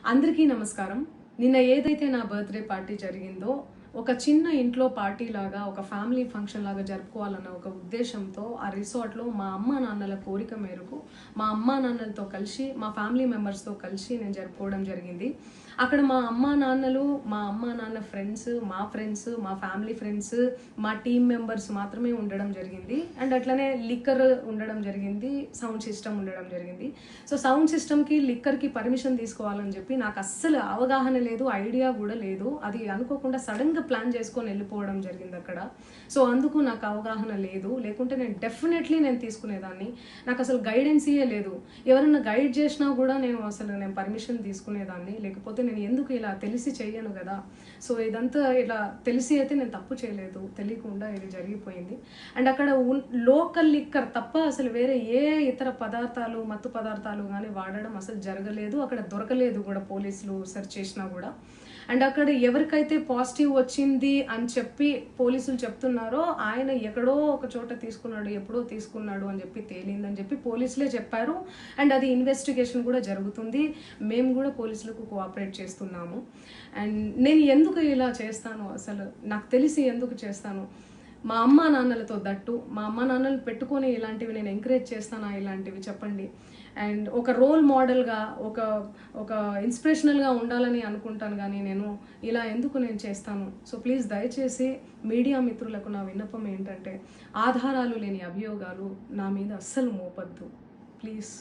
అందరికీ నమస్కారం. నిన్న ఏదైతే నా బర్త్డే పార్టీ జరిగిందో ఒక చిన్న ఇంట్లో పార్టీ లాగా ఒక ఫ్యామిలీ ఫంక్షన్ లాగా జరుపుకోవాలన్న ఒక ఉద్దేశంతో ఆ రిసార్ట్లో మా అమ్మా నాన్నల కోరిక మేరకు మా అమ్మా నాన్నలతో కలిసి మా ఫ్యామిలీ మెంబర్స్తో కలిసి నేను జరుపుకోవడం జరిగింది. అక్కడ మా అమ్మా నాన్న ఫ్రెండ్స్, మా ఫ్యామిలీ ఫ్రెండ్స్, మా టీమ్ మెంబర్స్ మాత్రమే ఉండడం జరిగింది. అండ్ అట్లనే లిక్కర్ ఉండడం జరిగింది, సౌండ్ సిస్టమ్ ఉండడం జరిగింది. సో సౌండ్ సిస్టమ్కి లిక్కర్కి పర్మిషన్ తీసుకోవాలని చెప్పి నాకు అస్సలు అవగాహన లేదు, ఐడియా కూడా లేదు. అది అనుకోకుండా సడన్గా ప్లాన్ చేసుకొని వెళ్ళిపోవడం జరిగింది అక్కడ. సో అందుకు నాకు అవగాహన లేదు, లేకుంటే నేను డెఫినెట్లీ నేను తీసుకునేదాన్ని. నాకు అసలు గైడెన్సీయే లేదు. ఎవరైనా గైడ్ చేసినా కూడా నేను పర్మిషన్ తీసుకునేదాన్ని, లేకపోతే నేను ఎందుకు ఇలా తెలిసి చెయ్యను కదా. సో ఇదంతా ఇలా తెలిసి అయితే నేను తప్పు చేయలేదు, తెలియకుండా ఇది జరిగిపోయింది. అండ్ అక్కడ లోకల్ లిక్కర్ తప్ప అసలు వేరే ఏ ఇతర పదార్థాలు, మత్తు పదార్థాలు కానీ వాడడం అసలు జరగలేదు. అక్కడ దొరకలేదు కూడా, పోలీసులు సెర్చ్ చేసినా కూడా. అండ్ అక్కడ ఎవరికైతే పాజిటివ్ వచ్చింది అని చెప్పి పోలీసులు చెప్తున్నారో ఆయన ఎక్కడో ఒక చోట తీసుకున్నాడు, ఎప్పుడో తీసుకున్నాడు అని చెప్పి తేలిందని చెప్పి పోలీసులే చెప్పారు. అండ్ అది ఇన్వెస్టిగేషన్ కూడా జరుగుతుంది. మేము కూడా పోలీసులకు కోఆపరేట్ చేస్తున్నాము. అండ్ నేను ఎందుకు ఇలా చేస్తాను, అసలు నాకు తెలిసి ఎందుకు చేస్తాను, మా అమ్మా నాన్నలతో దట్టు మా అమ్మా నాన్నలు పెట్టుకొని ఇలాంటివి నేను ఎంకరేజ్ చేస్తానా, ఇలాంటివి చెప్పండి. అండ్ ఒక రోల్ మోడల్గా, ఒక ఇన్స్పిరేషనల్గా ఉండాలని అనుకుంటాను, కానీ నేను ఇలా ఎందుకు నేను చేస్తాను. సో ప్లీజ్ దయచేసి మీడియా మిత్రులకు నా విన్నపం ఏంటంటే, ఆధారాలు లేని అభియోగాలు నా మీద అస్సలు మోపద్దు ప్లీజ్.